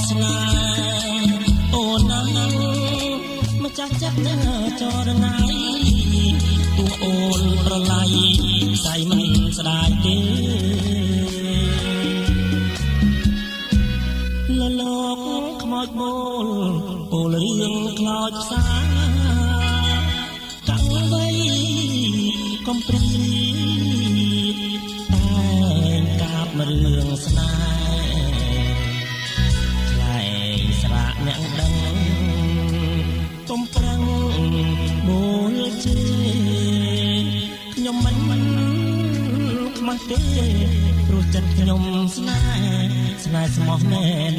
ស្នេហ៍អូនណាម្ចាស់ចិត្តចរណៃពួកអូនប្រឡ័យស្អីមិនស្ដាយទេលលោកខ្មោចបូលពោលរឿងខ្លោចផ្សាតាំងវ័យកំព្រីតែកាបរឿងស្នេហ៍ឆ្លែងស្រាកអ្នកដឹងកំប្រឹងបូលជេខ្ញុំមិនខ្មាស់ទេព្រោះចិត្តខ្ញុំស្នេហ៍ស្មោះមែន